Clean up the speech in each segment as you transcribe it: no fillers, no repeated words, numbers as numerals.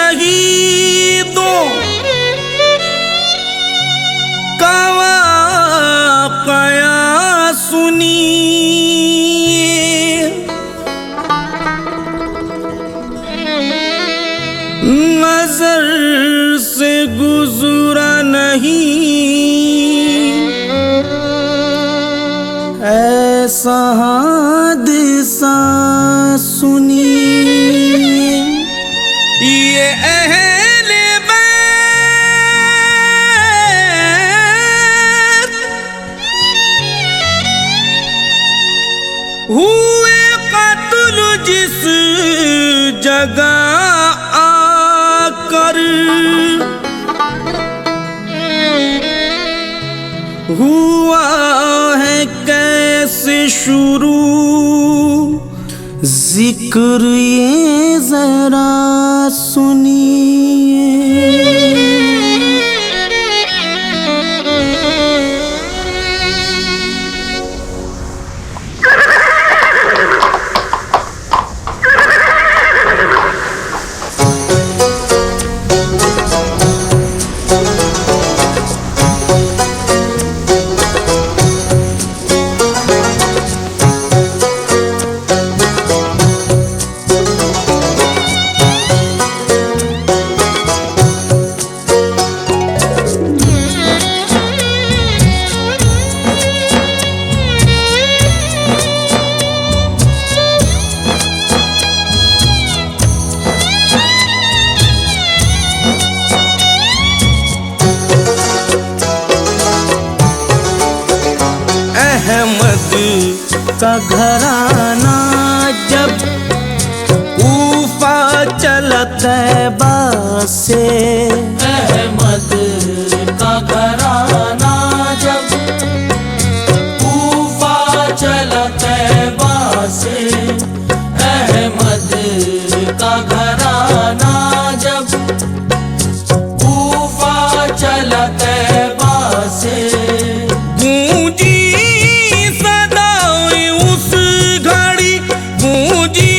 शहीदों का वाक़या सुनिए, नजर से गुजरा नहीं ऐसा हादसा सुनिए। ये अहले बैत हुए कत्ल जिस जगह आकर, हुआ है कैसे शुरू जिक्र ये जरा सुनिए। अहमद का घराना जब कूफा चला तैबा से, अहमद का घराना जब कूफा चला तैबा से, अहमद का घराना जब कूफा चला तैबा से, गूंजी सदाएं उस घड़ी, गूंजी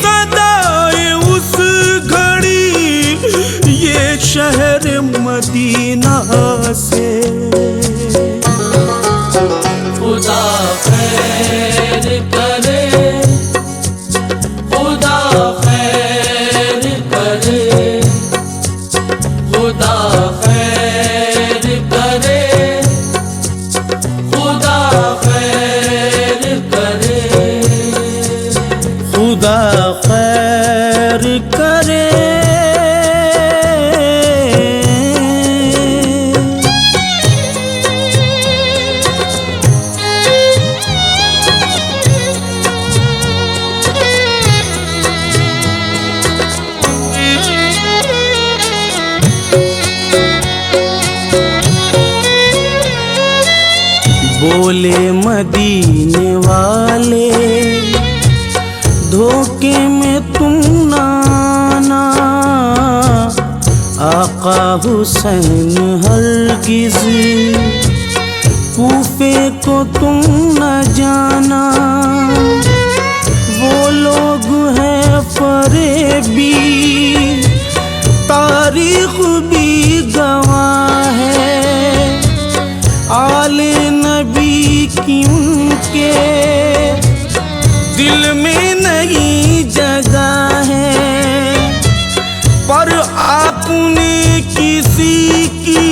सदाएं उस घड़ी ये शहर मदीना से। खुदा खैर करे, खुदा खैर करे, खुदा खैर करे, खुदा खैर करे, खुदा खैर करे। बोले मदीने वाले धोखे में तुम ना आना, आका हुसैन हरगिज़ कूफे को तुम न जाना। वो लोग हैं फरेबी, तारीख भी गवाह है, आले नबी की उनके दिल में नहीं जगह है। पर आपने किसी की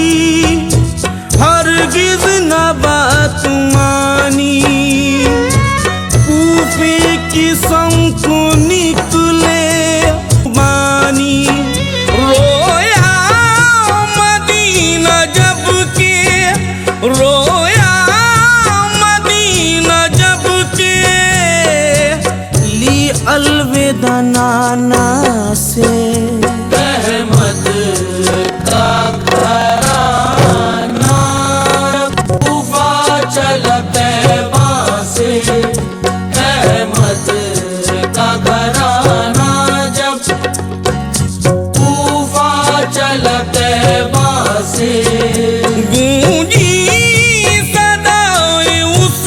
हरगिज़ न बात मानी, कूफे की संग निकले बानी। रोया मदीना जब के, रोया मदीना जब के, ली अलविदा नाना से। अहमद का घराना कूफा चला तैबा से, अहमद का घराना जब कूफा चला तैबा से, गूंजी सदाएं उस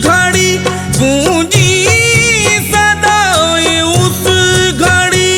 घड़ी, गूंजी सदाएं उस घड़ी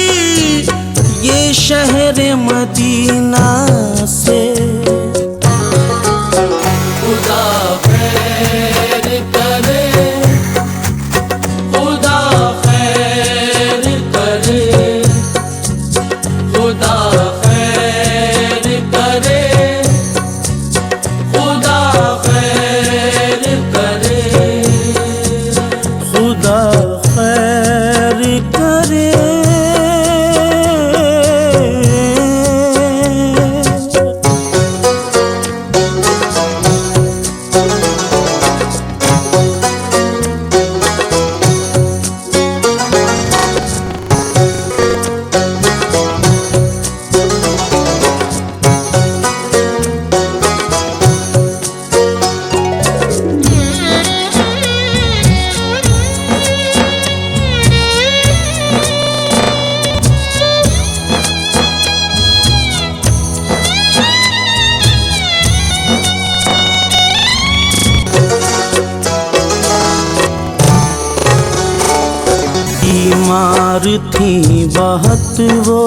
बीमार थी बहुत वो,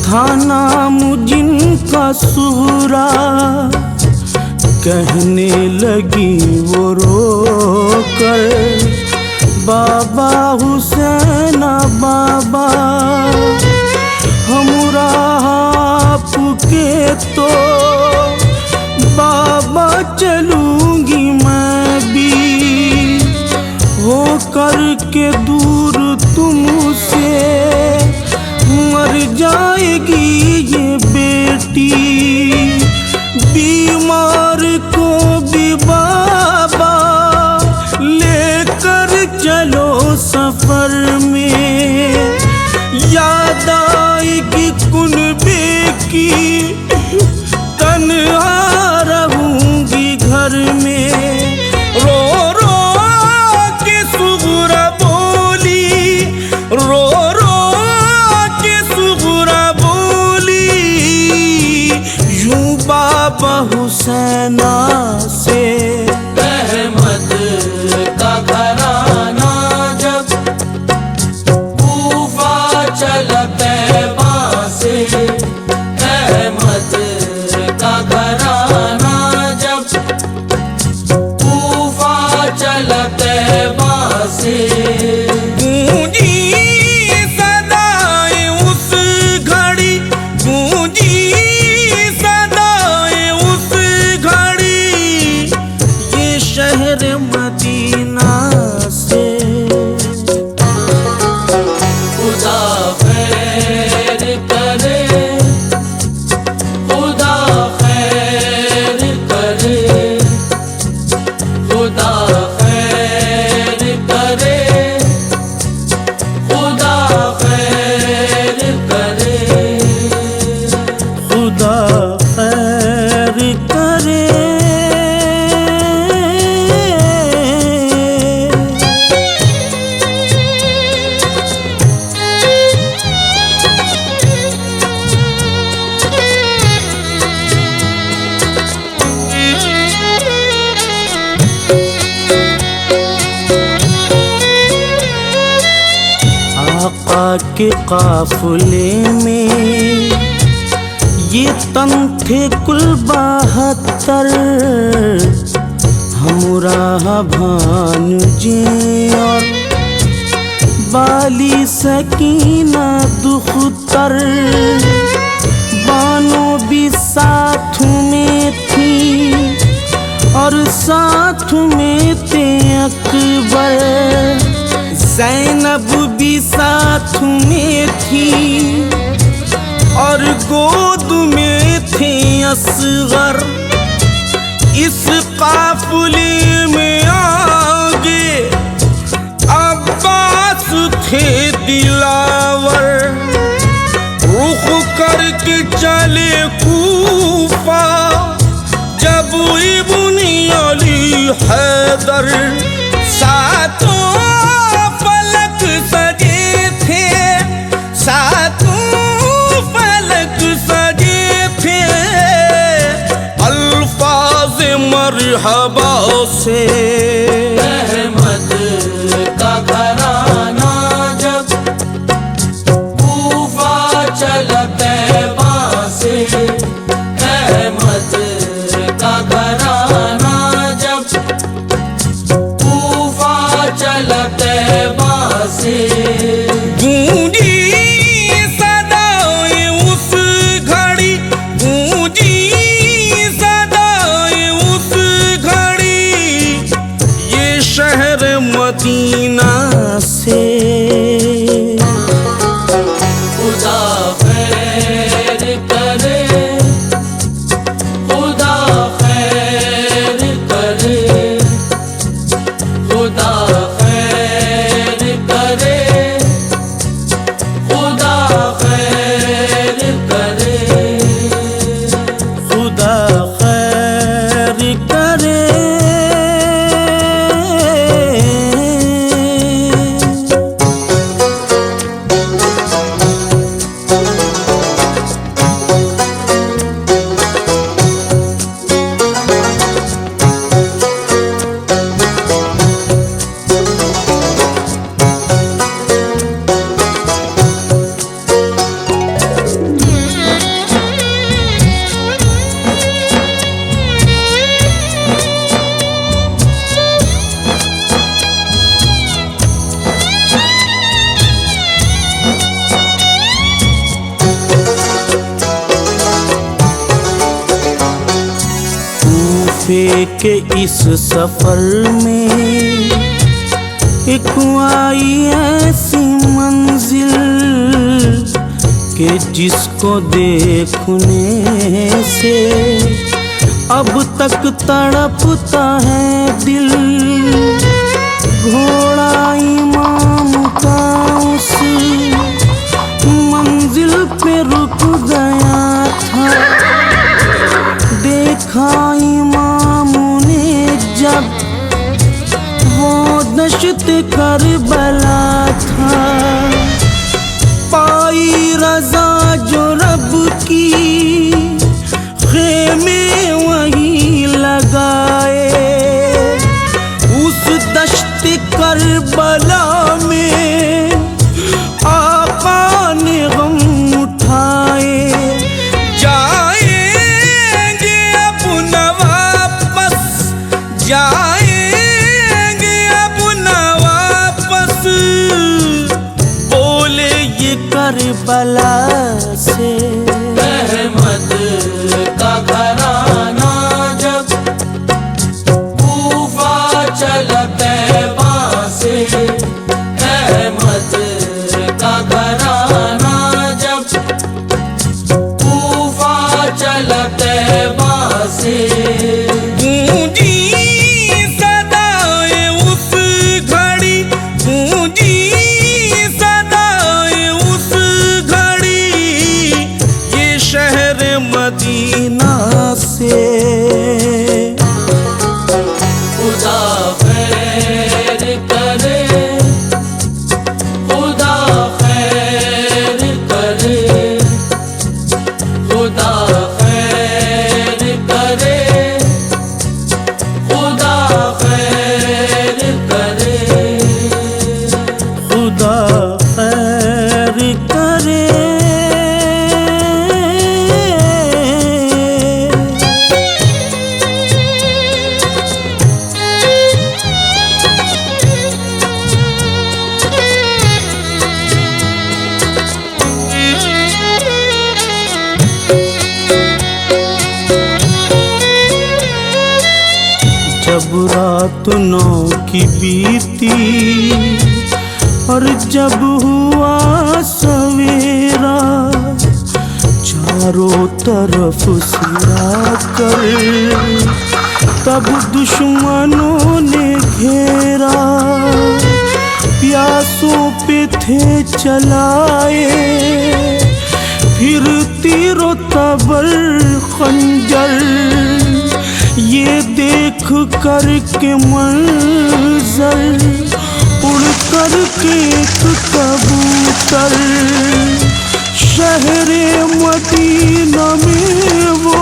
था नाम जिनका सुहरा। कहने लगी वो रो कर, बाबा हुसैना बाबा, हमरा आपके तो बाबा चलूंगी मैं भी, हो कर के दूर तुमसे मर जाएगी ये बेटी। बीमार को भी बाबा लेकर चलो सफर में, याद आएगी कुनबे की, तन्हा रहूंगी घर में। रो रो के सुगरा बोली, रो रो के सुगरा बोली, यूं बाबा हुसैना से। अहमद का घराना जब कूफा चला तैबा से, अहमद का घराना जब कूफा चला तैबा से। गूंजी सदाएं उस घड़ी, गूंजी सदाएं उस घड़ी, ये शहर मदीना से। खुदा खैर करे, खुदा खैर करे, खुदा खैर करे, खुदा खैर करे। खुदा खैर करे। आका के काफिले में ये तन थे कुल 72, हमरा भानु जी और बाली सकीना दुख्तर, बानो भी साथ में थी और साथ में थे अकबर। ज़ैनब भी साथ में थी और गोद में थे असगर। इस काफिले में आगे अब्बास थे दिलावर, रुख करके चले कूफा जब इब्न अली हैदर। सातों फलक सजे थे, सातों फलक सजे थे, अल्फाज मरहबा से। अहमद का घराना जब कूफा चला तैबा से, अहमद का घराना जब कूफा चला तैबा से। गूंजी सदाएं उस घड़ी, गूंजी सदाएं उस घड़ी, ये वफे के इस सफर में एक आई ऐसी मंजिल कि जिसको देखने से अब तक तड़पता है दिल। घोड़ा इमाम का उस मंजिल पे रुक गया था। देखा इमाम ने जब वो दश्त करबला था, पाई रज़ा जो रब की खेमे वहीं लगाए। उस दश्त करबला में आका ने गम उठाए। जाएंगे अब न वापस, जाएंगे अब न वापस, बोले ये करबला से। अहमद का घराना जब कूफा चला तैबा से, अहमद का घराना जब कूफा चला तैबा से। गूंजी सदाएं उस घड़ी, गूंजी सदाएं उस घड़ी, ये शहर मदीना से। खुदा खैर करे, खुदा खैर करे, खुदा खैर करे, खुदा खैर करे। खुदा खैर करे। जब रात 9 की बीती और जब हुआ सवेरा, चारों तरफ सिरा कर तब दुश्मनों ने घेरा। प्यासों पे थे चलाए फिर तीरो तबर खंजर, ये देख कर के मंजर उड़ कर के एक कबूतर शहरे मदीना में वो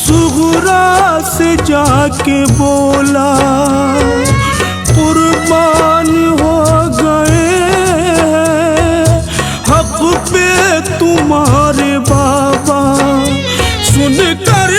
सुगरा से जाके बोला, कुर्बान हो गए हक पे तुम्हारे बाबा। सुनकर